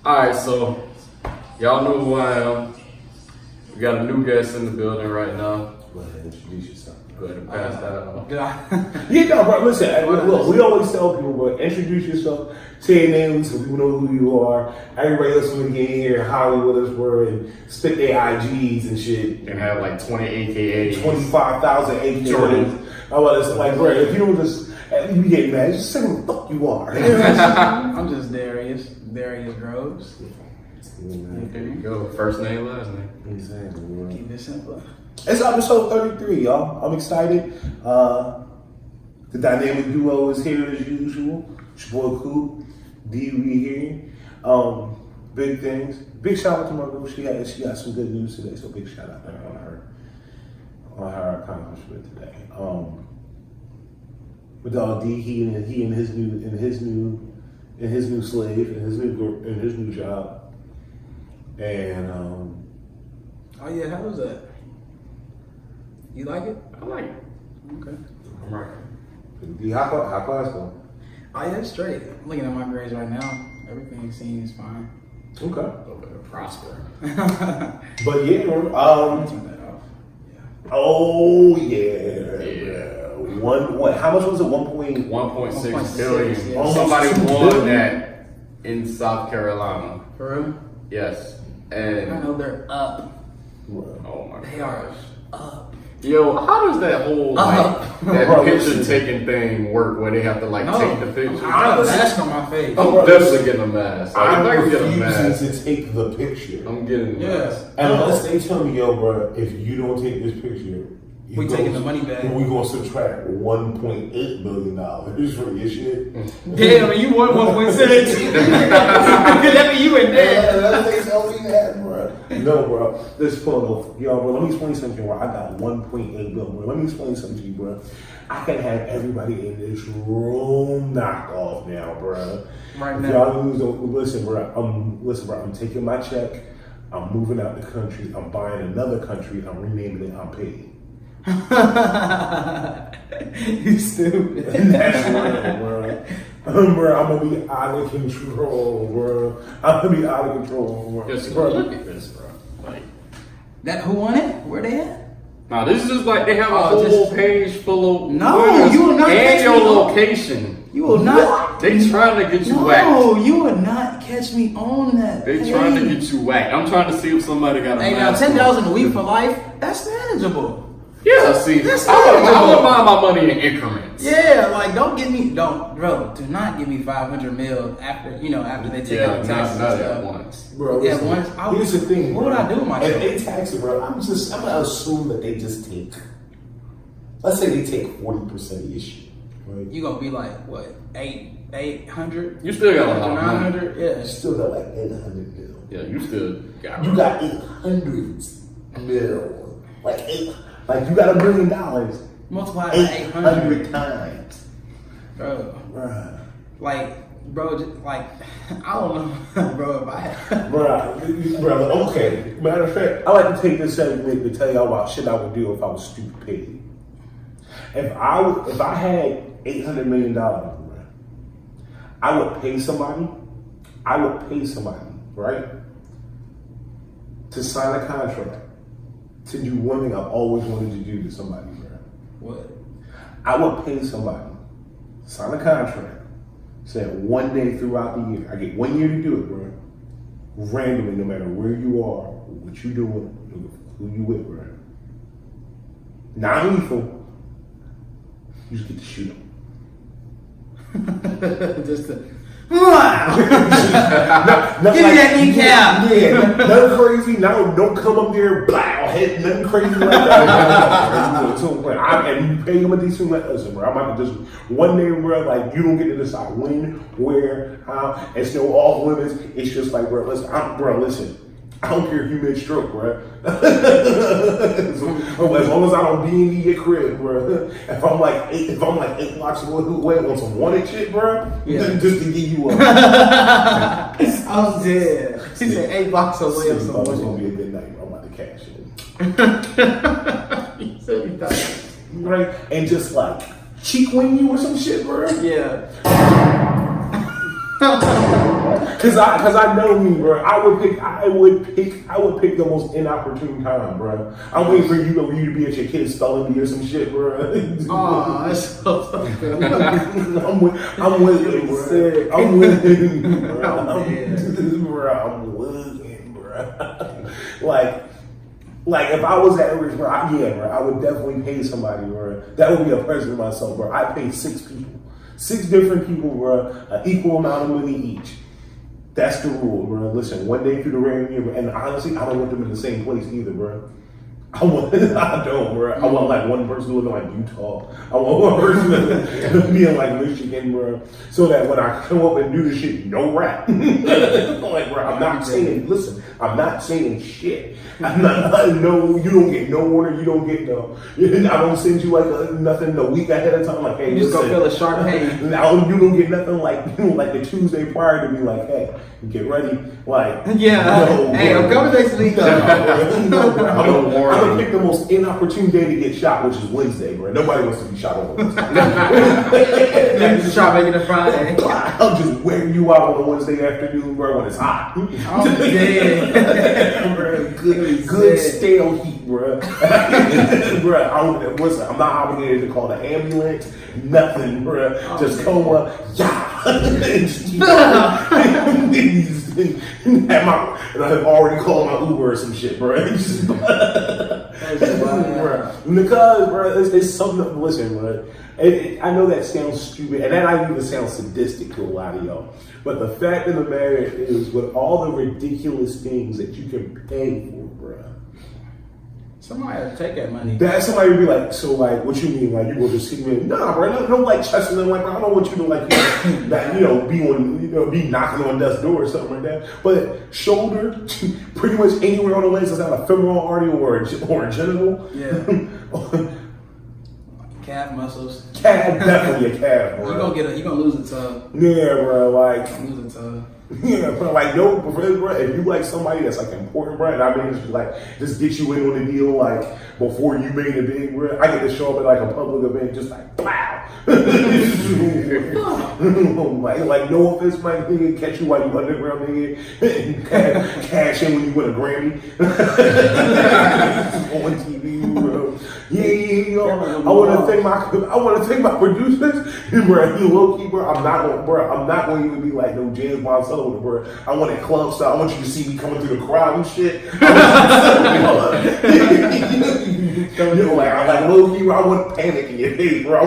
Alright, so y'all know who I am. We got a new guest in the building right now. Go ahead and introduce yourself. Go ahead and pass that on. Yeah, no, bro, listen, look, we always tell people, bro, introduce yourself, say your name so people know who you are. Everybody listening in here, Hollywood us were, and spit their IGs and shit. And have like 20 AKAs. 25,000 AKAs. I want to like, bro, if you don't just, you get mad, just say who the fuck you are. I'm just Darius Groves. There you go. First name, last name. Exactly, bro. Keep it simple. It's episode 33, y'all. I'm excited. The dynamic duo is here as usual. It's your boy Coop, D here. Big things. Big shout out to my girl. She got some good news today, so big shout out to her on her accomplishment today. With dog D, he and his new slave and his new job. And Oh yeah, how was that? You like it? I like it. Okay. I'm right. D, how class go? Oh yeah, it's straight. I'm looking at my grades right now. Everything seems fine. Okay. A little bit of prosper. But yeah, Turn that off. Yeah. oh yeah. Yeah. What? How much was it? 1.6 1.6 billion. yeah. Somebody Almost 2 won billion. that in South Carolina. For real? Yes. I And know they're up. oh my They gosh. are up. Yo, how does that whole that Bro, picture listen. taking thing work where they have to like No. take the picture? I got a mask on my face. I'm Bro, definitely getting a mask. Like, if I I'm can get a mask, refusing to take the picture. I'm getting a Yeah. mask. Unless they tell me, yo, bro, if you don't take this picture, We taking the money back. We gonna subtract $1.8 billion from your shit. Damn, and you won 1.6. That mean you in there. Yeah, they tell me that, bro. No, bro. This phone, yo, bro. Let me explain something, bro. I got 1.8 billion, bro. Let me explain something to you, bro. I can have everybody in this room knock off now, bro. Right If now. y'all listen, bro. I'm taking my check. I'm moving out the country. I'm buying another country. I'm renaming it. I'm paid. You stupid. That's real, bro. Bro, I'm gonna be out of control, bro. I'm gonna be out of control, bro. Just Bro, look at this, bro. Like, That who won it? Where they at? now this is just like they have a Oh, whole just- page full of No, winners you will not and catch your me on- location. You will not. They trying to get you No, whacked. you will not catch me on that. They trying to get you whacked. I'm trying to see if somebody got a Hey, now mask $10 on. a week for life, that's manageable. Yeah, see, That's I wouldn't manageable. mind my money in increments. Yeah, like do not give me 500 mil after they take out Yeah, the not taxes and at stuff. once. bro, Yeah, listen, once here's the thing. What would bro. I do with myself? If they tax it, bro, I'm gonna assume that they just take. Let's say they take 40% of your shit. Right? You gonna be like what 800? You still got a lot of money. 900? Yeah. You still got like 800 mil. Yeah, you still got. You got 800 mil. Like you got $1 million. Multiply it by 800, 800 times. bro. Bruh. Bro, like I don't know, bro. If I had, Bruh, okay. Matter of fact, I like to take this segment to tell y'all about shit I would do if I was stupid paid. If I had $800 million, bruh, I would pay somebody, right, to sign a contract to do one thing I've always wanted to do to somebody, bruh. what? I would pay somebody, sign a contract, say one day throughout the year. I get 1 year to do it, bro. Randomly, no matter where you are, what you doing, who you with, bro. Not lethal. You just get to shoot them. Just to, Give Give me that kneecap. Yeah, nothing crazy. No, don't come up there, blah, head, nothing crazy like that. And you pay him a decent listen, bro. I'm about to just one day, bro, like you don't get to decide when, where, how. It's no off limits. It's just like, bro, listen. I don't care if you made stroke, bro. As long as I don't be in your crib, bro. If I'm like 8 blocks away on some wanted shit, bro, Yeah. just to give you up. I was dead. He said 8 blocks away or It's gonna something. be a good night. I'm about to cash in. He said he thought. Right? And just like cheek wing you or some shit, bro. Yeah. Cause I know me, bro. I would pick the most inopportune time, bro. I'm waiting for you to be at your kid's spelling bee or some shit, bro. Oh, that's so good. I'm with it, bro. I'm with it, bro. I'm with it, bro. Like if I was that rich, bro, bro, I would definitely pay somebody, bro. That would be a present to myself, bro. I pay 6 people, 6 different people, bro, an equal amount of money each. That's the rule, bro. Listen, one day through the random year, and honestly, I don't want them in the same place either, bro. I don't, bro. I want like one person living like Utah. I want one person being like Michigan, bro. So that when I come up and do the shit, no rap. Like, bro, I'm not saying, listen, I'm not saying shit. I'm not, no, you don't get no order. You don't get no, I don't send you like nothing a week ahead of time. Like, hey, you just gonna feel a sharp pain. Now you don't get nothing like, like the Tuesday prior to be like, hey, get ready. Like, yeah. No, hey, I'm coming next week though. I'm gonna pick the most inopportune day to get shot, which is Wednesday, bro. Nobody wants to be shot on Wednesday. You just try making it Friday. I'll just wear you out on a Wednesday afternoon, bro, when it's hot. I'm dead. Good stale heat, bro. Bro, I'm not obligated to call the ambulance, nothing, bro. Just coma, and I have already called my Uber or some shit, bro. Because, bro, it's something. Listen, bro. I know that sounds stupid, and that might even sound sadistic to a lot of y'all. But the fact of the matter is, with all the ridiculous things that you can pay for, bro. Somebody will take that money. That somebody would be like, so like, what you mean? Like, you will just see me? Nah, bro. Don't like chesting them. Like, bro, I don't want you to like, that, be knocking on death's door or something like that. But shoulder, pretty much anywhere on the legs, is not a femoral artery or a genital. Yeah. Calf muscles. Definitely a calf, bro. You gonna lose a toe. Yeah, bro. Like, lose a toe. Yeah, bro. Like, no, bro. If you like somebody that's like important, bro, and I mean, just get you in on the deal, like before you made it big, bro. I get to show up at like a public event, just like, wow. like no offense, my nigga, catch you while you underground, nigga, cash in when you win a Grammy on TV, bro. Yeah. I want to thank my producers, bro. Low key, bro. I'm not going to even be like no James Bond Sullivan, bro. I want it club style. I want you to see me coming through the crowd and shit. Like low key, bro. I want panic in your face, bro. I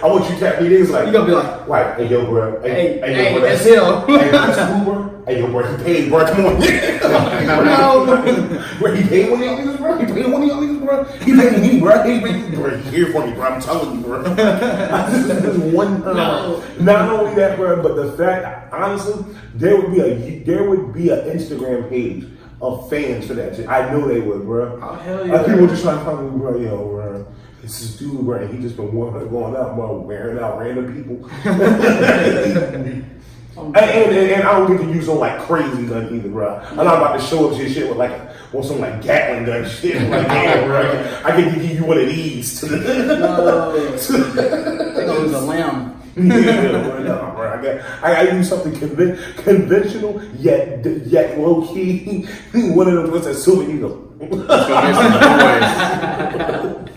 want you to tap me in. Like, you gonna be like, hey, yo, bro. Hey, bro, that's him. Hey, that's Uber. Hey, yo, bro, he paid, bro. Come on. Bro, he paid one of y'all niggas, bro. He paid one of y'all niggas, bro. He paid me, bro. Bro, he here for me, bro. I'm telling you, bro. One time. Not only that, bro, but the fact, honestly, there would be an Instagram page of fans for that shit. I know they would, bro. Oh, hell yeah. People just trying to tell me, bro, yo, bro. This is dude, bro, and he just been going out, bro, wearing out random people. And I don't get to use no like crazy gun either, bro. I'm not about to show up your shit with some like Gatling gun shit. Like, yeah, bro, I can give you one of these. They gonna use a lamb. Yeah, bro. I gotta use something conventional yet low key. One of them was a Silver Eagle. It's gonna be some noise.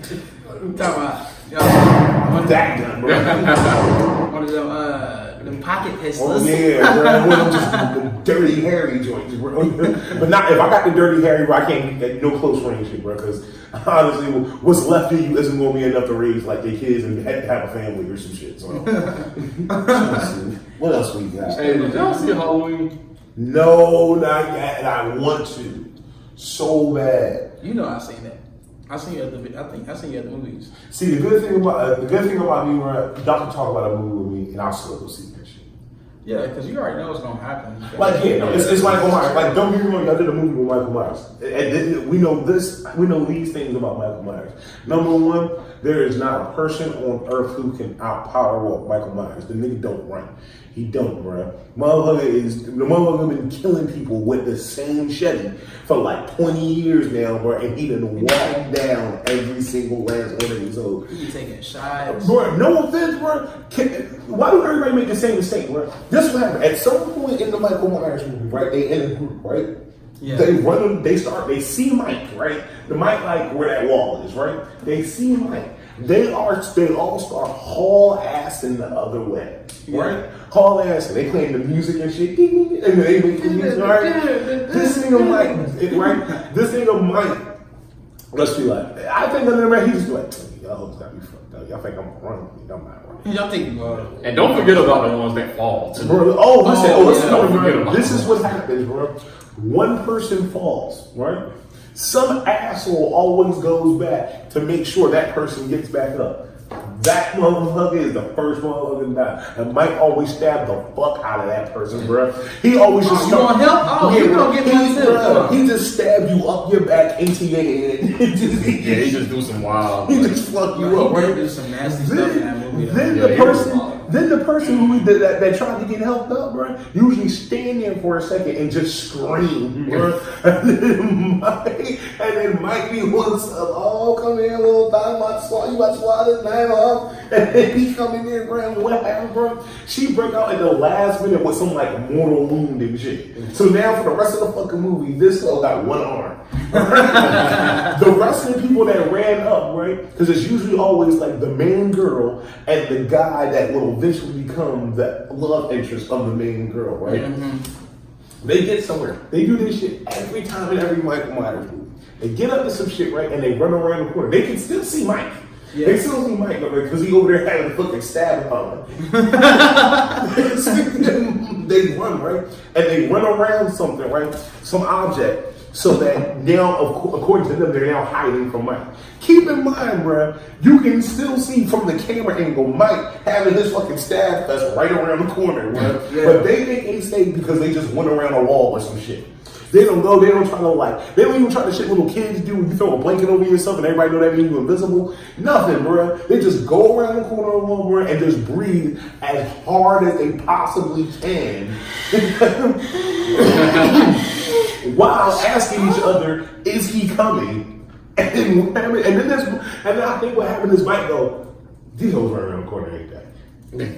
Talking about that gun, bro. One of them pocket pistols. Oh yeah, bro. One of them just dirty hairy joints, bro. But not if I got the dirty hairy, bro. I can't get no close range shit, bro. Because honestly, what's left of you isn't gonna be enough to raise like your kids and have a family or some shit. So, what else we got? Hey, did y'all see Halloween? No, not yet, and I want to so bad. You know I seen that. I seen you at the movies. See, the good thing about me, bro, y'all can talk about a movie with me, and I'll still go see that shit. Yeah, because you already know what's gonna happen. Like, yeah, no, it's Michael Myers. Like, don't get me wrong, I did a movie with Michael Myers. And we know these things about Michael Myers. Number one, there is not a person on earth who can outpower what Michael Myers. The nigga don't run. He don't, bro. The motherfucker been killing people with the same machete for like 20 years now, bro, and he done walked down every single last one of these hoes. He taking shots. Bro, no offense, bro. Why do everybody make the same mistake, bro? This what happened. At some point in the Michael Myers movie, right? They in a group, right? Yeah. They run. They see Mike, right? The Mike, like where that wall is, right? They see Mike. They all start haul assing the other way, right? Haul assing. They playing the music and shit, and they make the music, right? This nigga Mike, right? This nigga Mike. Let's be like, I think under the he just be like, y'all gotta be fucked up. Y'all think I'm running? I'm not running. Y'all think, And don't forget about the ones that fall. Too. Bro, listen, don't forget about this them. is what happens, bro. One person falls, right? Some asshole always goes back to make sure that person gets back up. That motherfucker is the first motherfucker to die. And Mike always stabbed the fuck out of that person, bro. He always just you want help? Oh, you gonna get one too. He just stabbed you up your back into your head. He just do some wild. He just fuck you up, He right? do some nasty stuff in that movie. Then the person who that tried to get helped up, bro, usually stand there for a second and just scream, bro. And then Mike be wants oh, come here, little dog, you about to swallow this knife off. And then he come in there, bro, and what happened, bro? She break out in the last minute with some like mortal wound and shit. So now for the rest of the fucking movie, this girl got one arm. The rest of the people that ran up, right? Because it's usually always like the main girl and the guy that will eventually become the love interest of the main girl, right? Mm-hmm. They get somewhere. They do this shit every time in every Michael Myers movie. They get up to some shit, right? And they run around the corner. They can still see Mike. Yeah. They still see Mike because he over there having a fucking stab on him. They run, right? And they run around something, right? Some object. So that now, according to them, they're now hiding from Mike. Keep in mind, bro, you can still see from the camera angle Mike having his fucking stab fest right around the corner, bro. Yeah. But they think they stayed because they just went around a wall or some shit. They don't go, they don't try to they don't even try to shit little kids do when you throw a blanket over yourself and everybody know that means you're invisible. Nothing, bro. They just go around the corner of the wall, bro, and just breathe as hard as they possibly can. While asking each other, is he coming? And then I think what happened is Mike go, these hoes run around the corner, ain't that?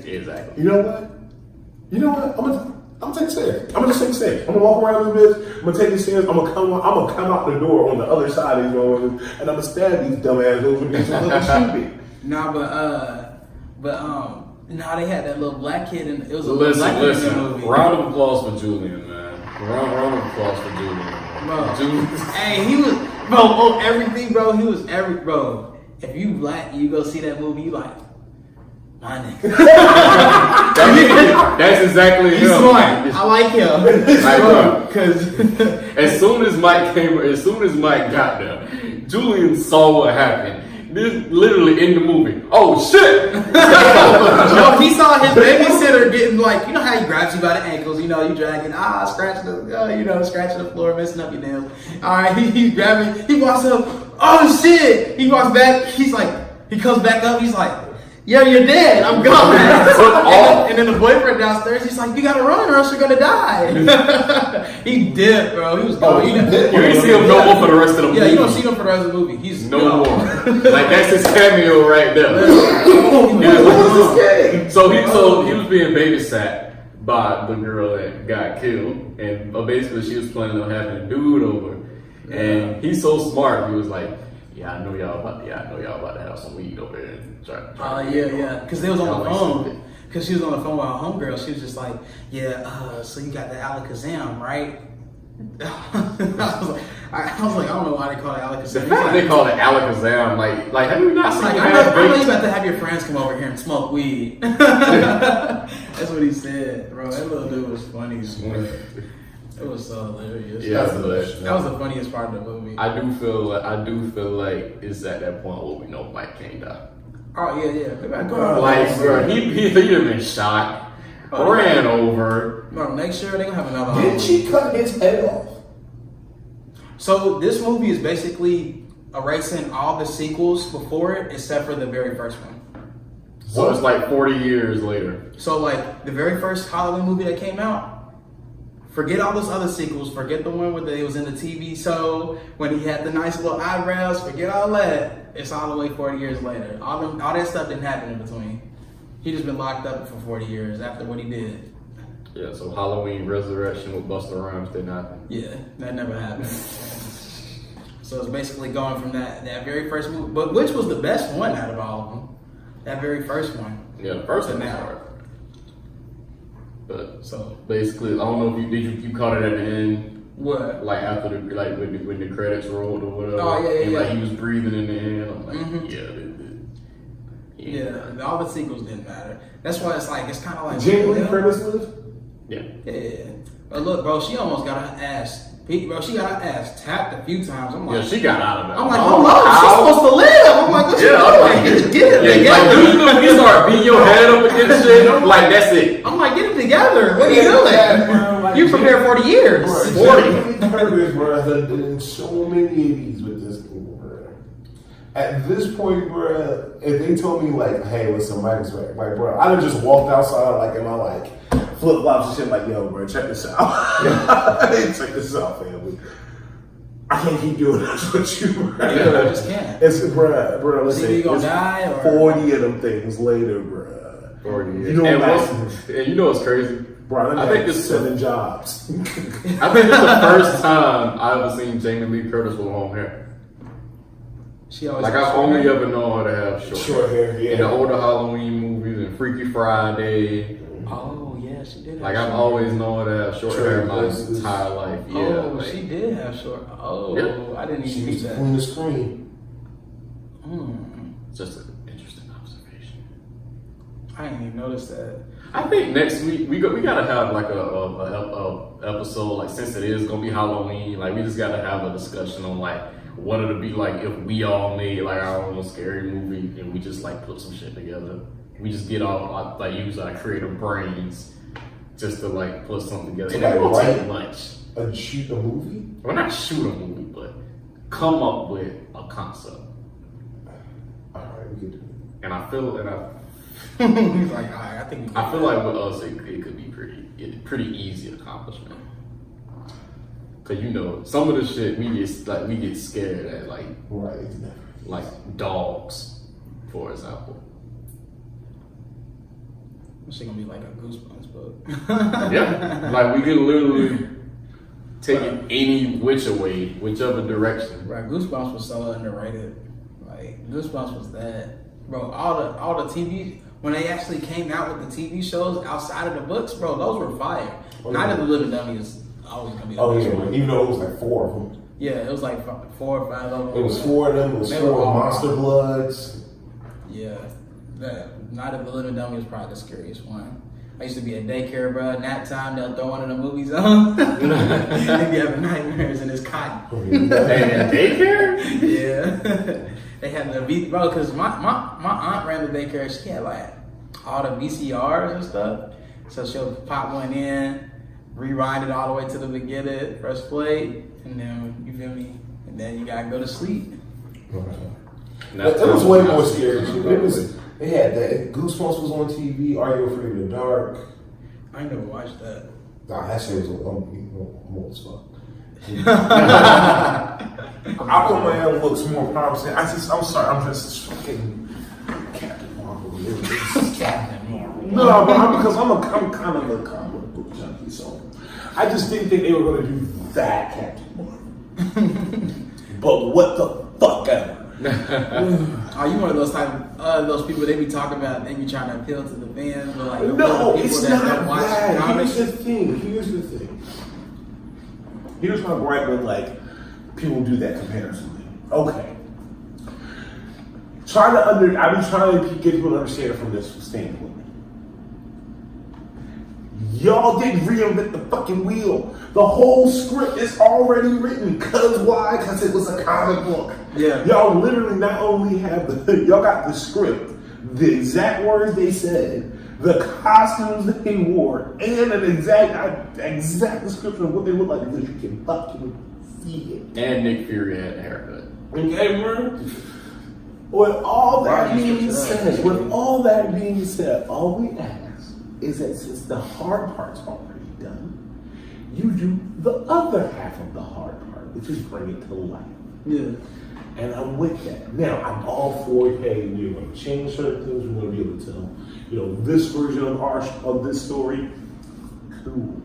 Exactly. You know what? I'm gonna take the stairs. I'm gonna just take the stairs. I'm gonna walk around this bitch. I'm gonna take the stairs. I'm gonna come out the door on the other side of you, and I'm gonna stab these dumbass hoes with these fucking stupid. Nah, they had that little black kid in it was a little black kid in the movie. Round of applause for Julian, man. Round of applause for Julian. Bro. Julian. Hey, he was everything, bro. He was bro. If you black, you go see that movie, you like, my nigga. That's exactly He's him. smart. I like him. Because as soon as Mike got there, Julian saw what happened. This literally in the movie. Oh shit! No, he saw his babysitter getting like, you know how he grabs you by the ankles, you dragging, scratching the floor, messing up your nails. All right, he's grabbing, he walks up, oh shit! He walks back, he comes back up, he's like, yo, you're dead, I'm gone. And then the boyfriend downstairs, he's like, you gotta run or else you're gonna die. He dipped, bro. He was gone. You didn't see him no more for the rest of the movie. Yeah, you don't see him for the rest of the movie. He's no more. Like that's his cameo right there. So he was being babysat by the girl that got killed, and basically she was planning on having a dude over, and he's so smart. He was like, I know y'all about to have some weed over there. Yeah. Because they was on the phone. Because she was on the phone with her homegirl. She was just like, so you got the Alakazam, right? I was like, I don't know why they call it Alakazam. The fact they call it Alakazam, like have you not seen? I know you about to have your friends come over here and smoke weed. That's what he said, bro. That little dude was funny. It was so hilarious. Yeah, that was the funniest part of the movie. I do feel like it's at that point where we know Mike can't die. Oh yeah. Maybe I go like, bro, he'd have been shot, ran over. Bro, next year they gonna have another. Didn't she cut his head off? So this movie is basically erasing all the sequels before it, except for the very first one. So it's like 40 years later. So like the very first Halloween movie that came out. Forget all those other sequels. Forget the one where it was in the TV show when he had the nice little eyebrows. Forget all that. It's all the way 40 years later. All that stuff didn't happen in between. He just been locked up for 40 years after what he did. Yeah, so Halloween Resurrection with Busta Rhymes didn't happen. Yeah, that never happened. So it's basically going from that very first movie, but which was the best one out of all of them? That very first one. Yeah, the first To one was now. hard. But So basically, I don't know if you caught it at the end, what? like after the when the credits rolled or whatever. Oh, yeah, and yeah. like he was breathing in the end. I'm like, Yeah, all the sequels didn't matter. That's why it's like it's kind of like Jamie Lee Curtis lived? Yeah. Yeah, but look, bro, she almost got her ass beat, bro. She got her ass tapped a few times. I'm like, Yeah, she got out of that. I'm like, hold on, she's supposed to live. I'm like, what you doing? Get it together. Like, you start beating your head up against shit. Like, that's it. I'm like, get it together. What are you doing? You prepared for the years. 40. Jamie Lee Curtis, bro, has done so many of these with this thing, bro. At this point, bro, if they told me, like, hey, listen, Mike's back, like, bro, I'd have just walked outside, like, in my, like, flip-flops and shit, like, yo, bro, check this out. Check this out, family. I can't keep doing this with you, bro. Yeah, I just can't. It's, bro, listen, See, you gonna it's die, or- 40 of them things later, bro. 40 years. You know And you know what's crazy? Bro, I think this is 7 jobs. I think it's the first time I ever seen Jamie Lee Curtis with long hair. She always Like has I've short only hair. ever known her to have Short hair, yeah. In the older Halloween movies and Freaky Friday. Oh yeah, she did. Like have I've short always known her to have short hair my dresses. entire life. Yeah. Oh, like, she did have short. Oh, Yeah. I didn't She even used see to that. clean the screen. it's just an interesting observation. I didn't even notice that. I think next week we gotta have like a episode, like, since it is gonna be Halloween, like we just gotta have a discussion on like what it'll be like if we all made like our own scary movie and we just like put some shit together. We just get all like use our creative brains just to like put something together. And Like, it won't write- take much. And shoot a movie? Well, not shoot a movie, but come up with a concept. Alright, we can do it. And I feel He's like, all right, I think. We I feel like with us it could be pretty easy accomplishment. Cause you know some of the shit we get scared at, like dogs, for example. She gonna be like a Goosebumps book. Yeah, like we can literally take it any whichever direction. Right, Goosebumps was so underrated. Like Goosebumps was that, bro. All the TV when they actually came out with the TV shows outside of the books, bro. Those were fire. Oh, Night yeah. of the Living Dummy is always gonna be. The Oh best yeah, one. even though it was like 4 of them. Yeah, it was like 4 or 5 of them. It was 4 of them. It was They 4 were all Monster Bloods. Yeah, that Night of the Living Dummy was probably the scariest one. I used to be at daycare, bro. Nap time, they'll throw one of the movies on. They be having nightmares and it's cotton. Oh, yeah. And daycare? Yeah, they had the bro. Cause my aunt ran the daycare. She had like all the VCRs and stuff. So she'll pop one in, rewind it all the way to the beginning, press play, and then you feel me. And then you gotta go to sleep. It was way more scary. They had that. Goosebumps was on TV. Are You Afraid of the Dark? I ain't never watched that. Nah, that shit was I'm old as fuck. Aquaman looks more promising. I'm sorry. I'm just fucking Captain Marvel. Captain Marvel. No, but because I'm kind of a comic book junkie, so I just didn't think they were going to do that Captain Marvel. But what the fuck ever? Are you one of those those people they be talking about? They be trying to appeal to the fans, but like No, people it's that not don't watch that. comics. Here's the thing. Here's my gripe when like people do that comparison thing. Okay. I've been trying to get people to understand it from this standpoint. Y'all didn't reinvent the fucking wheel. The whole script is already written. Cause why? Cause it was a comic book. Yeah. Y'all literally not only have y'all got the script, the exact words they said, the costumes they wore, and an exact description of what they look like because you can fucking see it. And Nick Fury had a haircut. Okay, bro? With all that being said, all we ask is that since the hard part's already done, you do the other half of the hard part, which is bring it to life. Yeah. And I'm with that. Now, I'm all for, hey, we're going to change certain things. We're going to be able to tell, this version of this story. cool.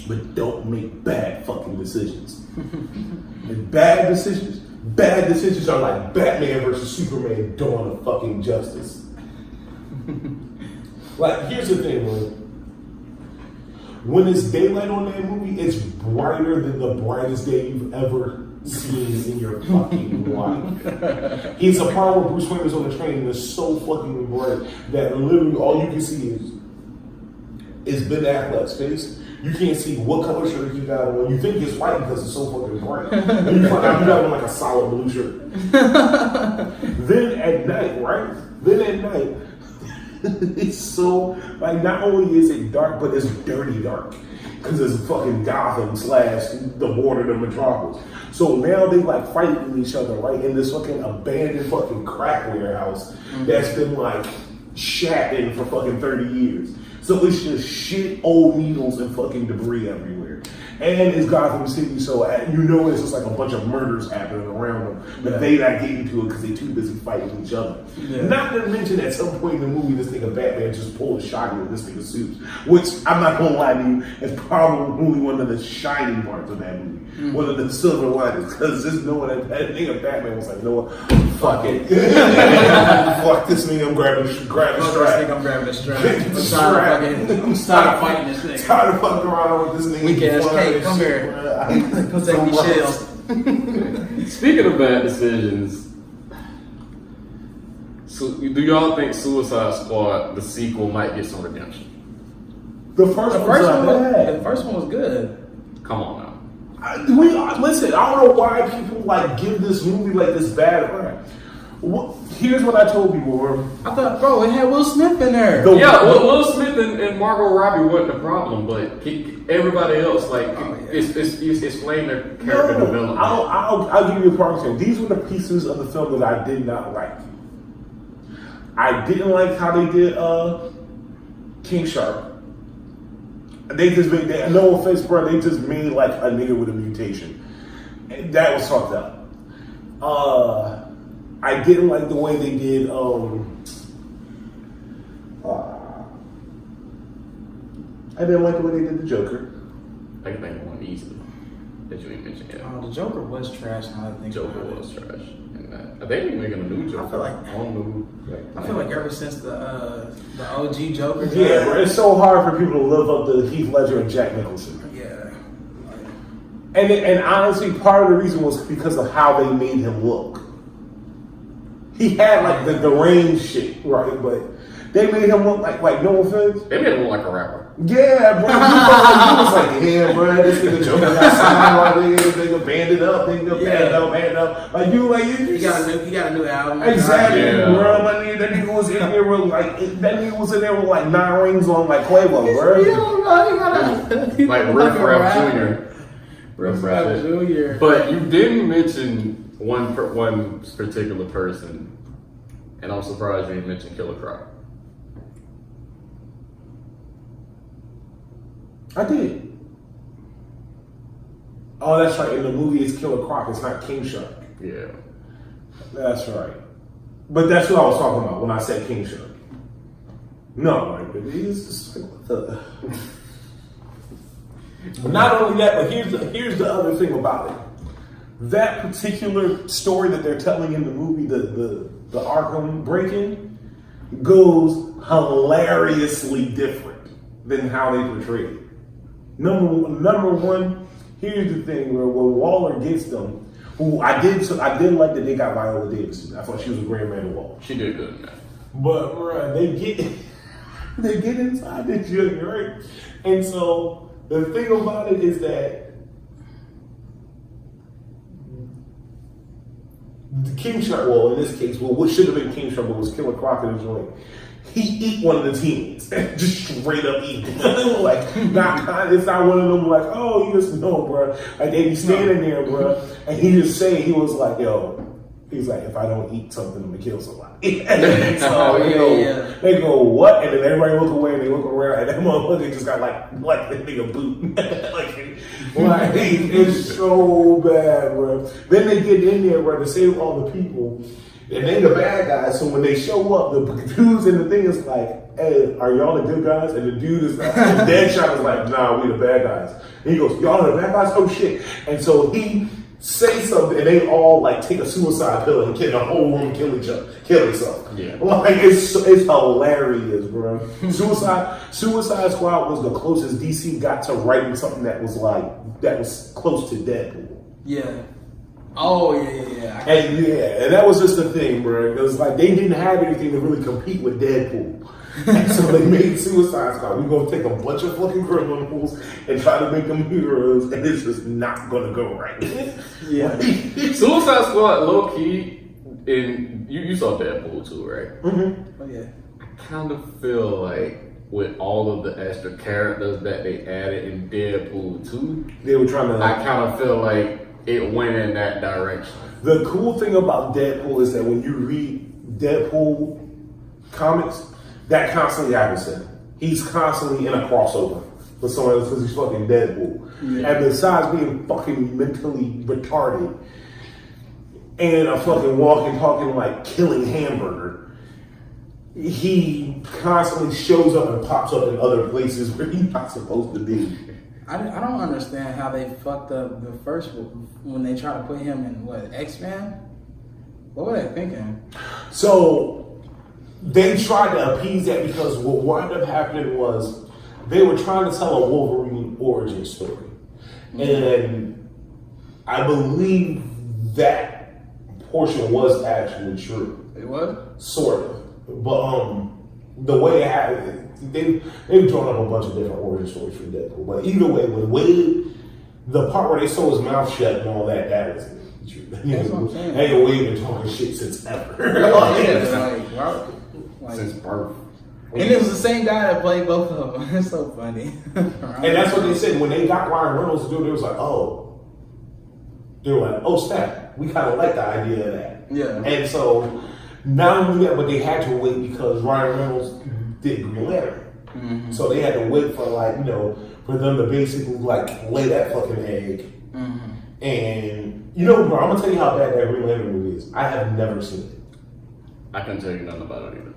But don't make bad fucking decisions. And bad decisions are like Batman versus Superman Dawn of fucking Justice. Like, here's the thing, man. When it's daylight on that movie, it's brighter than the brightest day you've ever seen in your fucking life. It's a part where Bruce Wayne is on the train and it's so fucking bright that literally all you can see is Ben Affleck's face. You can't see what color shirt he got on. You think it's white because it's so fucking bright. And you find out he got on like a solid blue shirt. Then at night, right? It's so, like, not only is it dark, but it's dirty dark. Because it's fucking Gotham / the border to Metropolis. So now they like fighting each other, right? In this fucking abandoned fucking crack warehouse that's been like shattered for fucking 30 years. So it's just shit, old needles, and fucking debris everywhere. And it's Gotham City, so you know it's just like a bunch of murders happening around them. But they not getting to it because they're too busy fighting each other. Yeah. Not to mention at some point in the movie, this nigga Batman just pulled a shotgun with this nigga's suit. Which, I'm not gonna lie to you, is probably one of the shining parts of that movie. One of the silver linings. Because just knowing that nigga Batman was like, no, fuck it. Fuck this nigga, I'm grabbing the strap. I'm grabbing the strap. I'm tired of fighting this nigga. Tired of fucking around with this nigga. Weak ass cake, come here. Come take me shells. Speaking of bad decisions, so do y'all think Suicide Squad, the sequel, might get some redemption? The first one was good. Come on now. Listen, I don't know why people like give this movie like this bad rap. Here's what I told people, bro. I thought, bro, it had Will Smith in there. Will Smith and Margot Robbie wasn't the problem, but everybody else, like, it's playing their character development. I'll give you a prime example. These were the pieces of the film that I did not like. I didn't like how they did King Shark. They just made, no offense, bro, they just made like a nigga with a mutation. And that was fucked up. I didn't like the way they did I didn't like the way they did the Joker. I can think of one easily that you ain't mentioned yet. The Joker was trash. Now I think Joker was trash. And they ain't making a new Joker. I feel like ever since the OG Joker. Yeah, bro, it's so hard for people to live up to Heath Ledger and Jack Nicholson. Yeah. And honestly, part of the reason was because of how they made him look. He had like the deranged shit, right? But they made him look like no offense. They made him look like a rapper. Yeah, bro. He was like, damn, bro, this nigga Joker got signed, this nigga banded up, band up. Like you got a new album. Exactly, yeah. Bro. That nigga was in there with like 9 rings on like Quavo, bro. Like Riff Raff Jr. Riff Raff Jr. But you didn't mention one particular person, and I'm surprised you didn't mention Killer Croc. I did. Oh, that's right. In the movie, it's Killer Croc. It's not King Shark. Yeah. That's right. But that's what I was talking about when I said King Shark. No, like, he's just like, what the... Not only that, but here's the other thing about it. That particular story that they're telling in the movie, the Arkham break-in, goes hilariously different than how they portray it. Number one, here's the thing where when Waller gets them, who I did like that they got Viola Davis. I thought she was a great man to Waller. She did good in that. But bro, they get inside the joint, right? And so the thing about it is that the King Shark, well, in this case, what should have been King Shark, but was Killer Croc in the joint. He eat one of the teens, just straight up eat. Like, it's not one of them like, oh, you just know, bro. Like they be standing there, bro, and he just say, he was like, yo, he's like, if I don't eat something, I'm gonna kill somebody. And so they go, what? And then everybody look away and they look around, and that motherfucker just got like the nigga boot. like it's so bad, bro. Then they get in there, bro, to save all the people. And they the bad guys, so when they show up, the dudes and the thing is like, hey, are y'all the good guys? And the dude is like, and Deadshot is like, nah, we the bad guys. And he goes, y'all are the bad guys? Oh shit. And so he says something and they all like take a suicide pill and the whole room kill themselves. Yeah. Like it's hilarious, bro. Suicide Squad was the closest DC got to writing something that was close to Deadpool. Yeah. Oh yeah. And that was just the thing, bro. It was like they didn't have anything to really compete with Deadpool, and so they made Suicide Squad. We're gonna take a bunch of fucking criminals and try to make them heroes, and it's just not gonna go right. Yeah. Suicide Squad, low key, and you saw Deadpool too, right? Mm-hmm. Oh yeah. I kind of feel like with all of the extra characters that they added in Deadpool 2, they were trying to. I kind of feel like it went in that direction. The cool thing about Deadpool is that when you read Deadpool comics, that constantly happens to him. He's constantly in a crossover with someone else because he's fucking Deadpool. Yeah. And besides being fucking mentally retarded and a fucking walking, talking, like killing hamburger, he constantly shows up and pops up in other places where he's not supposed to be. I don't understand how they fucked up the first when they tried to put him in X-Men? What were they thinking? So they tried to appease that because what wound up happening was they were trying to tell a Wolverine origin story. Mm-hmm. And I believe that portion was actually true. It was? Sort of. But the way it happened, they've drawn up a bunch of different origin stories for Deadpool. But either way, with Wade, the part where they sew his mouth shut and all that was true. That's what I'm saying. Ain't Wade been talking shit since ever. Since birth. And it was the same guy that played both of them. It's so funny. And that's what they said. When they got Ryan Reynolds to do it, they was like, they were like, oh snap, we kind of like the idea of that. Yeah. And so, not only that, but they had to wait because Ryan Reynolds did Green Lantern. Mm-hmm. So they had to wait for for them to basically lay that fucking egg. Mm-hmm. And bro, I'm gonna tell you how bad that Green Lantern movie is. I have never seen it. I couldn't tell you nothing about it either.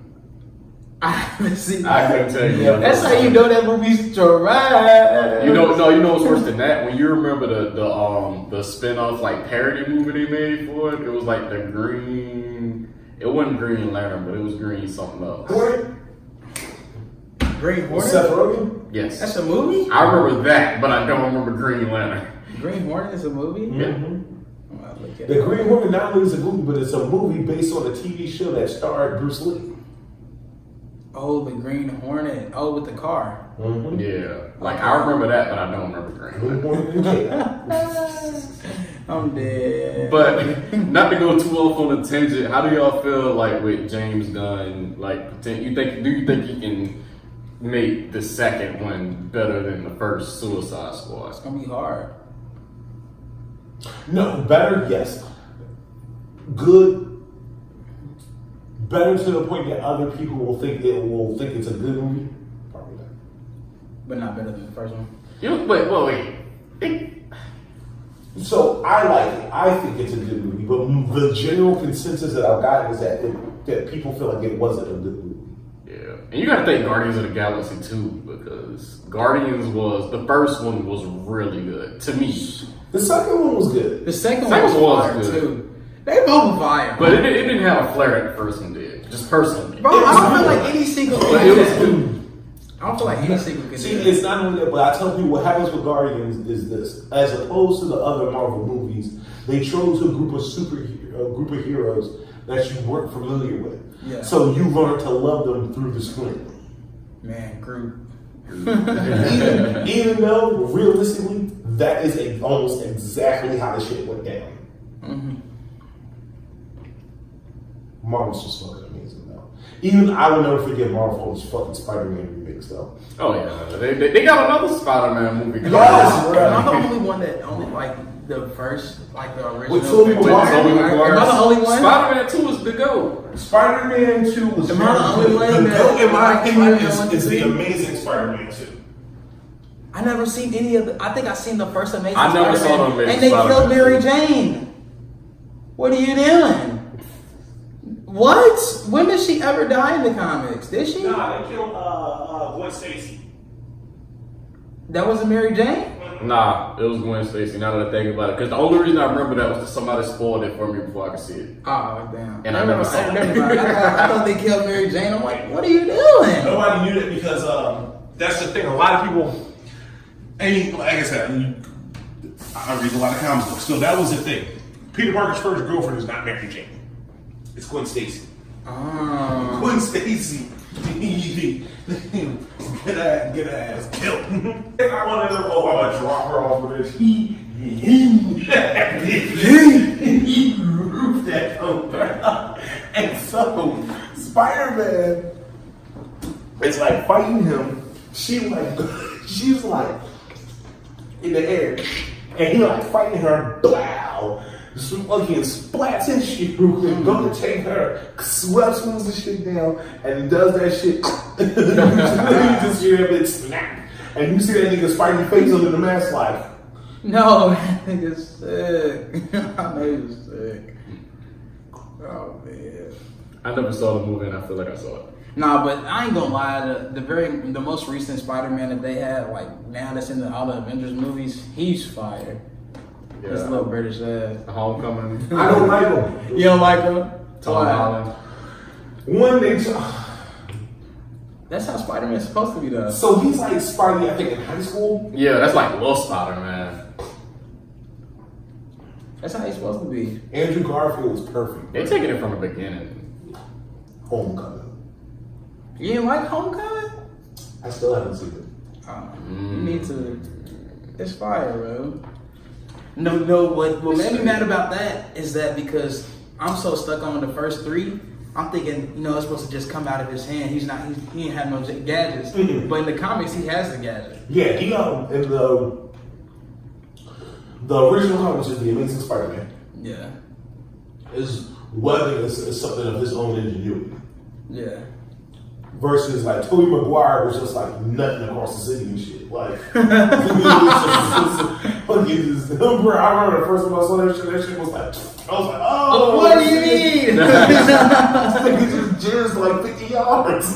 I haven't seen I couldn't tell you. That's how you know that movie's trash. You know what's worse than that? When you remember the spin-off parody movie they made for it, it was like the green. It wasn't Green Lantern, but it was green something else. Green Hornet? Seth Rogen? Yes. That's a movie? I remember that, but I don't remember Green Lantern. Green Hornet is a movie? Yeah. Mm-hmm. The Green Hornet not only is a movie, but it's a movie based on a TV show that starred Bruce Lee. Oh, the Green Hornet. Oh, with the car. Mm-hmm. Yeah. I remember that, but I don't remember Green Hornet. I'm dead. But not to go too off on a tangent, how do y'all feel with James Gunn? Do you think he can make the second one better than the first Suicide Squad? It's gonna be hard. No, better, yes. Good. Better to the point that other people will think it's a good movie. Probably not. But not better than the first one. Wait. So I like it. I think it's a good movie, but the general consensus that I've gotten is that people feel like it wasn't a good movie. Yeah, and you got to think Guardians of the Galaxy too, because the first one was really good to me. The second one was good. The second one was fire good too. They both fire, but it didn't have a flare that the first one did. Just personally, bro. I don't feel like any sequel. It was good. I don't feel like any sequel can do that. It's not only that, but I tell people what happens with Guardians is this: as opposed to the other Marvel movies, they chose a group of heroes that you weren't familiar with. Yeah. So you learn to love them through the screen. Man, Groot. even though realistically, that is almost exactly how the shit went down. Mm-hmm. Marvel's just fucking amazing though. Even I will never forget Marvel's fucking Spider-Man remakes though. Oh yeah, they got another Spider-Man movie. Yes, I'm the only one that only the first, the original. With Tobey Maguire. Am I the only one? Spider-Man 2 is the GOAT. Spider-Man 2 was Am I the only one the that- GOAT, in my opinion, Spider-Man is the 2? amazing Spider-Man 2. I never seen any of the. I think I seen the first Amazing I never Spider-Man, saw the Amazing and they Spider-Man killed Mary 2. Jane. What are you doing? What? When did she ever die in the comics? Did she? Nah, they killed Gwen Stacy. That wasn't Mary Jane? Nah, it was Gwen Stacy. Now that I think about it, because the only reason I remember that was because somebody spoiled it for me before I could see it. Oh, damn. And I never saw it. I thought they killed Mary Jane. I'm like, what are you doing? Nobody knew that because that's the thing. A lot of people, and like I said, I read a lot of comic books, so that was the thing. Peter Parker's first girlfriend is not Mary Jane. It's Gwen Stacy. Oh. Gwen Stacy. Get her ass killed. I want to know, I'm going to drop her off of this. He roofed that over. And so, Spider-Man is like fighting him. She's like in the air. And he like fighting her. Blow. Some fucking splats his shoe and go to take her, swings the shit down, and does that shit. You just hear that bitch snap. And you see that nigga Spidey face under the mask like. No, that nigga's sick. I know he was sick. Oh, man. I never saw the movie and I feel like I saw it. Nah, but I ain't gonna lie. The most recent Spider-Man that they had, like now that's in all the Avengers movies, he's fire. Yeah. This little British ass. The Homecoming. I don't like him. You don't like him? Tom Holland. One day, That's how Spider-Man's supposed to be though. so he's like Spidey, I think, in high school. Yeah, that's like Little Spider-Man. That's how he's supposed to be. Andrew Garfield was perfect. They're taking it from the beginning. Homecoming. You didn't like Homecoming? I still haven't seen it. You need to. It's fire, bro. No. What made me mad about that is that because I'm so stuck on the first three, I'm thinking, it's supposed to just come out of his hand. He ain't have no gadgets. Mhm. But in the comics, he has the gadget. Yeah, he in the original comics is the Amazing Spider-Man. Yeah. His webbing is something of his own ingenuity. Yeah. Versus like Tobey Maguire was just like nutting across the city and shit. Like, bro, I remember the first time I saw that shit was like, I was like, oh, What do you mean? He just jizzed like 50 yards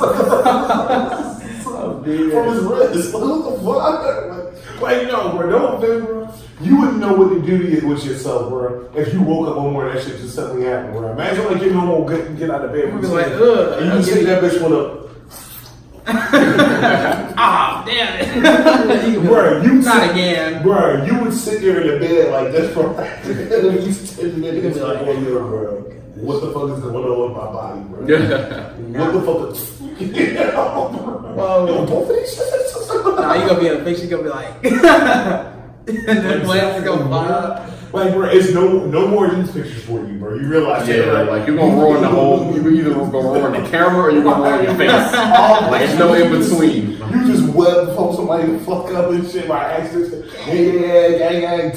from his wrist. What the fuck? Like, no, bro, don't offend, bro. You wouldn't know what to do with yourself, bro, if you woke up one morning and that shit just suddenly happened, bro. Imagine like getting home and get out of bed. You'd be like, ugh. And you see that bitch went up. Ah, damn it. Bro, Not again. Bro, you would sit there in the bed like this for at least 10 minutes. Like, oh, yeah, bro. What the fuck is going on with my body, bro? What the fuck is... Whoa. Both of these shit. Nah, you gonna be in the picture, you gonna be like... and then plants are gonna fly up. Like, bro, it's no more of these pictures for you, bro. You realize Yeah, that, right? like you're gonna ruin the whole. You either gonna ruin the camera or you're gonna ruin your face. Like there's no in between. You just web from somebody to fuck up and shit by accident. Yeah, gang.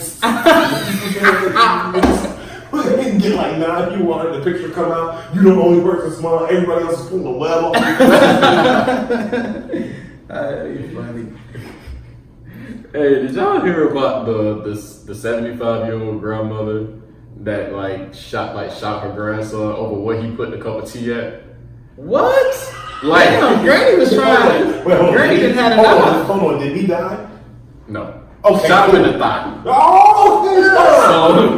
Get like 9 people on the picture come out. You the only person smile. Everybody else is pulling the web off. You're funny. Hey, did y'all hear about the 75-year-old grandmother that shot her grandson over what he put in a cup of tea at? What? Like, damn, Granny was trying. Wait, hold on. Granny didn't have enough. Hold on, did he die? No. Okay. Shot him in the thigh. Oh,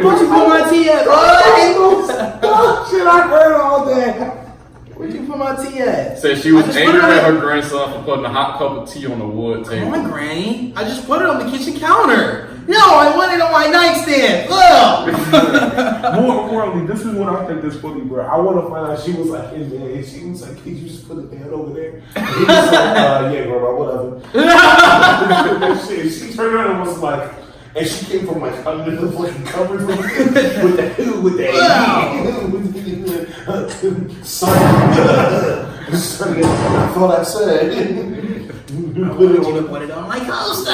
What you put my tea at, boy? oh, shit, I heard all that. Where'd you put my tea at? Said she was I just angry put it at on- her grandson for putting a hot cup of tea on the wood Come table. on, Granny. I just put it on the kitchen counter. No, I want it on my nightstand. Ugh. More importantly, this is what I think is funny, bro. I want to find out. She was like, hey, man, she was like, could you just put it down over there? And he was like, yeah, bro, whatever. She turned around and was like, and she came from like under the fucking covers with that. Son, that's all I said. Put it on my coaster.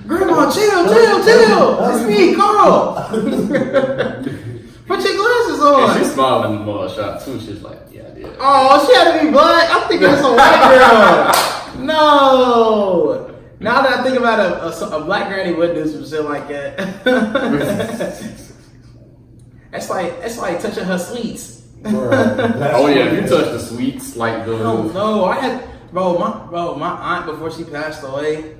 Grandma, chill. It's me, Carl. Put your glasses on. And she smiled in the mug shot too. She's like, yeah, I did. Oh, she had to be black. I'm thinking it's a white girl. No. Now that I think about a black granny wouldn't do some shit like that. That's like touching her sweets. Oh yeah, if you touch the sweets like the. Oh no, I had my aunt before she passed away.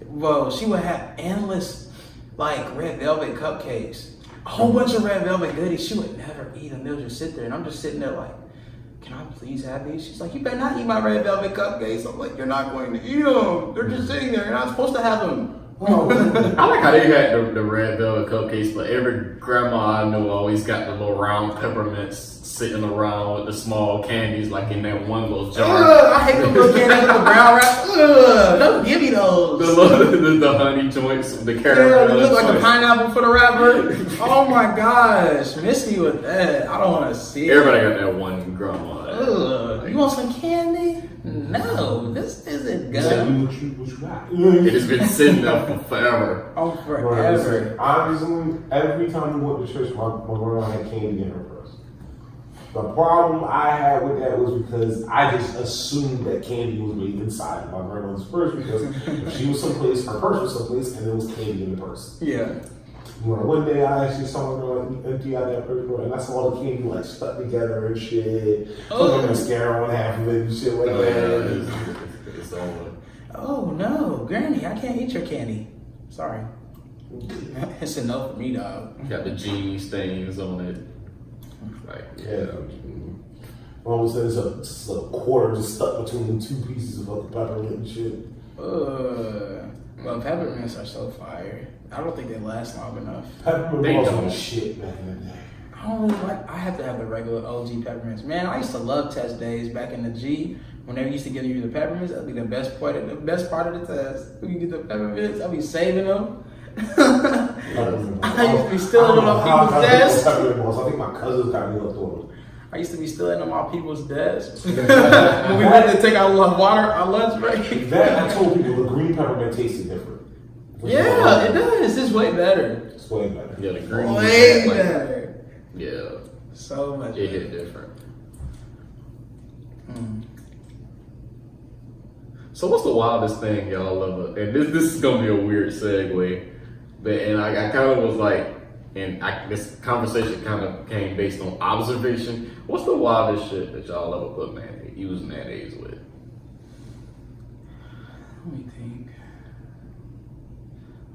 Bro, she would have endless like red velvet cupcakes, a whole bunch of red velvet goodies. She would never eat them. They'll just sit there, and I'm just sitting there like, can I please have these? She's like, you better not eat my red velvet cupcakes. I'm like, you're not going to eat them. They're just sitting there. You're not supposed to have them. I like how they had the red velvet cupcakes, but every grandma I know always got the little round peppermints sitting around with the small candies, like in that one little jar. I hate the little candies with the brown wrap. Don't give me those. The honey joints, the caramel. Yeah, they look like a pineapple for the wrapper. Oh my gosh, miss me with that. I don't want to see it. Everybody got that one grandma. You want some candy? No, this isn't good. What you got? It has been sitting there for forever. Oh, forever. Honestly, every time we went to church, my grandma had candy in her purse. The problem I had with that was because I just assumed that candy was made inside of my grandmother's purse because if she was someplace, her purse was someplace, and there was candy in the purse. Yeah. One day I actually saw her empty out that purse, and I saw all the candy like stuck together and shit. Put mascara on half of it and shit like that. It's over. Oh no, Granny, I can't eat your candy. Sorry. It's a no for me, dog. Got the genie stains on it. Like, yeah. Mom said it's a quarter just stuck between the two pieces of fucking peppermint and shit. Well, peppermints are so fire. I don't think they last long enough. Peppermint was on shit back in the day. I don't really like. I have to have the regular OG peppermints. Man, I used to love test days back in the G. When they used to give you the peppermints, that'd be the best part of the test. When you get the peppermints, I'll be saving them. I used to be stealing them off people's desks. I think my cousins got me hooked on them. I used to be stealing them off people's desks. When we had to take our lunch break. That I told people the green peppermint tasted different. Yeah, it does. It's way better. It's way better. Yeah, the green. Way better. Yeah. So much. It hit different. So what's the wildest thing y'all ever? And this is gonna be a weird segue, but I kind of was like, this conversation kind of came based on observation. What's the wildest shit that y'all ever put use mayonnaise with? Let me think.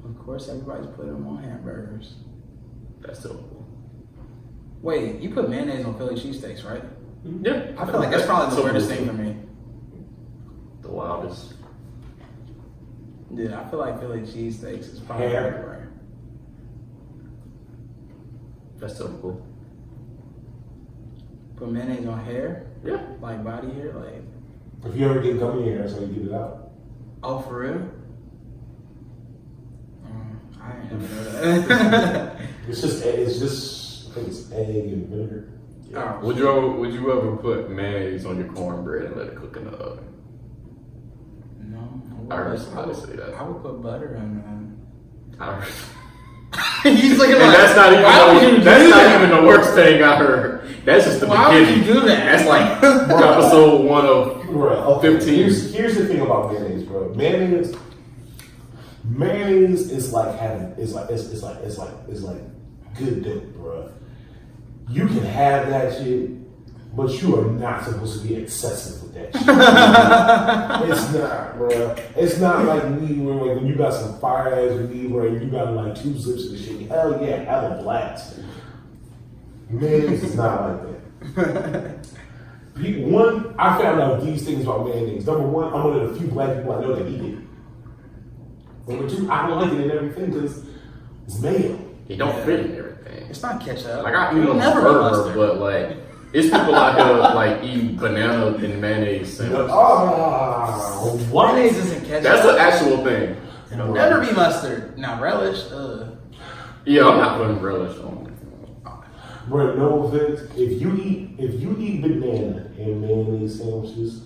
Of course, everybody's putting them on hamburgers. That's so cool. Wait, you put mayonnaise on Philly cheesesteaks, right? Yeah, I feel like that's probably the weirdest thing for me. The wildest. Yeah, I feel like Philly cheesesteaks is probably Hair. everywhere. That's so cool. Put mayonnaise on hair? Yeah. Like body hair? Like. If you ever get gummy hair, that's how you get it out. Oh, for real? I ain't never know that. It's just I think it's egg and vinegar. Yeah. Oh, Would you ever put mayonnaise on your cornbread and let it cook in the oven? No. I heard somebody say that. I would put butter in I heard. He's looking And like, that's not even why would you do that's that? not even the worst thing I heard. That's just the Why would beginning. you do that? That's like episode 1 of Right. Okay. 15. Here's the thing about mayonnaise, bro. Mayonnaise is like having it's like good dope, bro. You can have that shit, but you are not supposed to be excessive with that shit. It's not, bro. It's not like weed where like when you got some fire ass weed where you got like 2 zips of shit. Hell yeah, have a blast. Mayonnaise is not like that. One, I found out these things about mayonnaise. Number one, I'm one of the few black people I know that eat it. Number two, I don't like it in everything because it's mayo. It don't fit in everything. It's not ketchup. Like I eat It'll a never be burger, mustard. but like it's people out here like eating banana and mayonnaise sandwiches. What? Mayonnaise isn't ketchup. That's an actual thing. It'll never be mustard. Now relish, Yeah, I'm not putting relish on it. Bro, no offense. If you eat banana and mayonnaise sandwiches,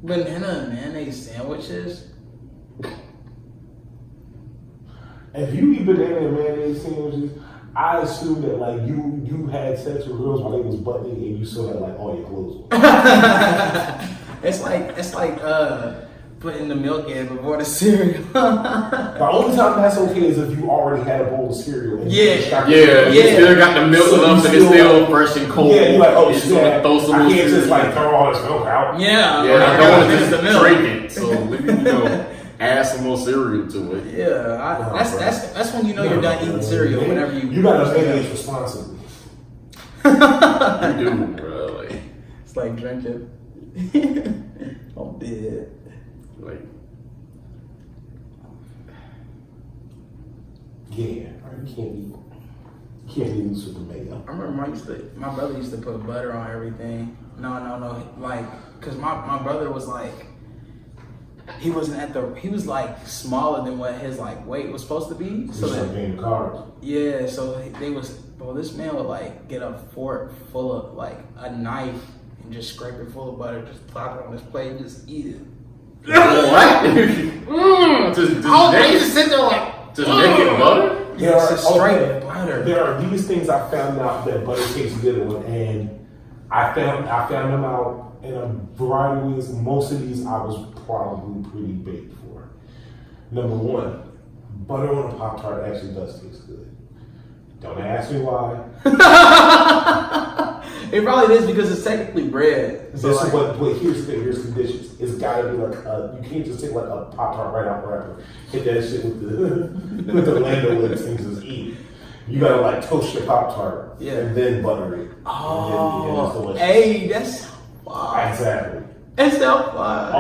banana and mayonnaise sandwiches. if you eat banana and mayonnaise sandwiches, I assume that like you had sex with girls while they was butt naked and you still had like all your clothes on. It's like putting the milk in before the cereal. The only time that's okay is if you already had a bowl of cereal. And Yeah. you just got You still got the milk So enough you and it's still still fresh and cold. Yeah, you're like, oh You shit, just wanna throw some I more can't just cereal. like throw all this milk out. Yeah, Yeah, I don't want to the just milk. drink it. So add some more cereal to it. Yeah, that's when you know you're done eating cereal. Whenever You gotta manage responsibly. You do, bro. Like, it's like drinking. I'm dead. like Yeah, you can't be loose with the mayo. I remember my brother used to put butter on everything. No, like, cause my brother was like, he was like smaller than what his like weight was supposed to be. So So being carbs. yeah, so this man would like get a fork full of like a knife and just scrape it full of butter, just plop it on his plate and just eat it. what? Just I used naked, to sit there like, just naked butter? yeah, it's just straight butter. There are these things I found out that butter tastes good with, and I found them out in a variety of ways. Most of these I was probably pretty baked for. Number one, butter on a Pop-Tart actually does taste good. Don't ask me why. It probably is because it's technically bread. So This like, is what here's conditions. It's gotta be like you can't just take like a Pop-Tart right out the wrapper, hit that shit with the with the Lando lips and just eat. You gotta like toast your Pop-Tart and then butter it. And it's delicious. Hey, that's fine. Exactly. That's so fine.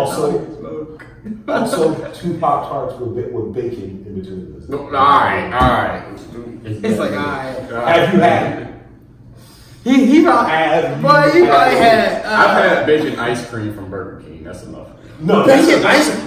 Also, 2 Pop-Tarts with bacon in between this. All right. It's like, alright. Have you had it? He probably had. I've had bacon ice cream from Burger King. That's enough. No, bacon that's ice.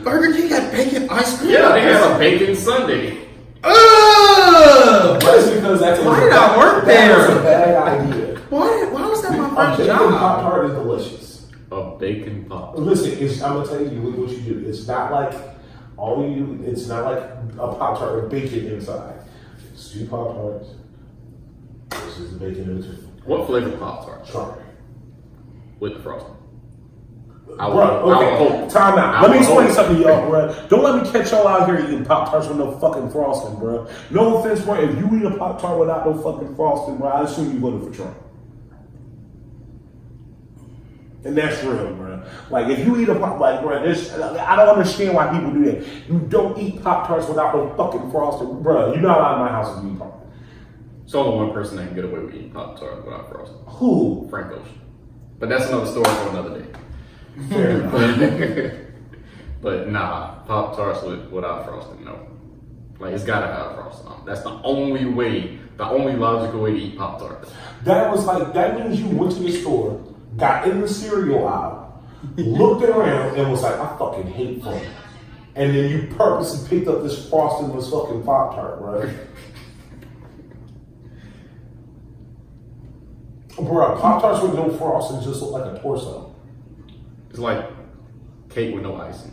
Burger King had bacon ice cream. Yeah, they have a bacon sundae. Ugh! That's because Why did I work That was there? a bad idea. Why was that my A first bacon job? Pop-Tart is delicious. A bacon pop. Listen, I'm gonna tell you what you do. It's not like it's not like a Pop-Tart with bacon inside. It's 2 Pop-Tarts. This is the bacon in between. What flavor Pop Tart? Strawberry. With the frosting. Okay, time out. Let me explain something to y'all, bro. Don't let me catch y'all out here eating Pop-Tarts with no fucking frosting, bro. No offense, bro. If you eat a Pop-Tart without no fucking frosting, bro, I assume you voted for Trump. And that's real, bro. Like, if you eat a Pop, like, bro, I don't understand why people do that. You don't eat Pop-Tarts without no fucking frosting, bro. You're not out of my house if you eat Pop-Tarts. It's only one person that can get away with eating Pop Tart without frosting. Who? Frank Ocean. But that's another story for another day. Fair enough. But nah, Pop Tarts without frosting, no. Like, it's gotta have frosting on. That's the only way, the only logical way to eat Pop Tarts. That means you went to the store, got in the cereal aisle, looked around, and was like, I fucking hate fun. And then you purposely picked up this frostingless fucking Pop-Tart, right? Bro, Pop-Tarts with no frosting just look like a torso. It's like cake with no icing.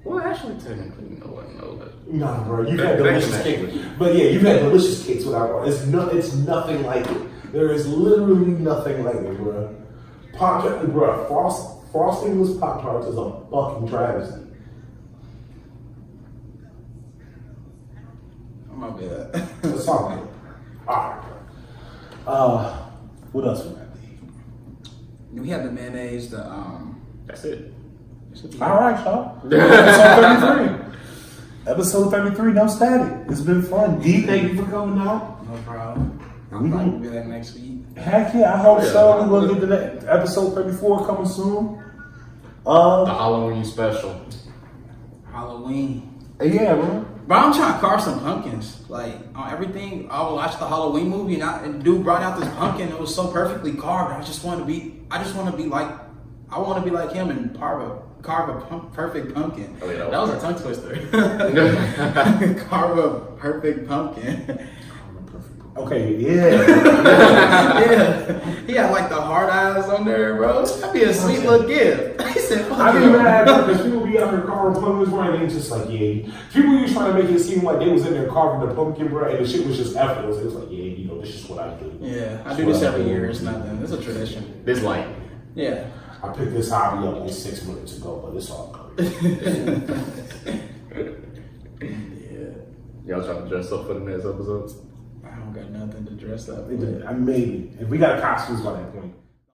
Well, actually, technically, no one knows that. Nah, bro, you've had delicious cakes. But yeah, you've had delicious cakes without it's nothing like it. There is literally nothing like it, bro. Frostingless Pop-Tarts is a fucking travesty. I'm not bad. It's all good. Alright. What else we got? We have the mayonnaise, That's it. Alright, y'all. Episode 33. Episode 33, no static. It's been fun. D, thank you for coming out. No problem. I'll probably be back next week. Heck yeah, I hope so. We're gonna get to that episode 34 coming soon. The Halloween special. Halloween. Yeah, bro. Bro, I'm trying to carve some pumpkins. Like, on everything, I watched the Halloween movie and the dude brought out this pumpkin. It was so perfectly carved. I want to be like him and carve a perfect pumpkin. Oh, yeah, that was a tongue twister. Carve a perfect pumpkin. Okay, yeah. Yeah. He had like the hard eyes on there, bro. That'd be a sweet little gift. He said, fuck I you. be mad because people be out here carving pumpkins, bro, and they just like, yeah. People be trying to make it seem like they was in there carving the pumpkin, bro, and the shit was just effortless. It was like, yeah, you know, this is what I do. Yeah, I do this every year. It's nothing. It's a tradition. This light. Yeah. I picked this hobby up like 6 minutes ago, but it's all good. Yeah. Y'all trying to dress up for the next episode? I don't got nothing to dress up with. Maybe if we got costumes by that point.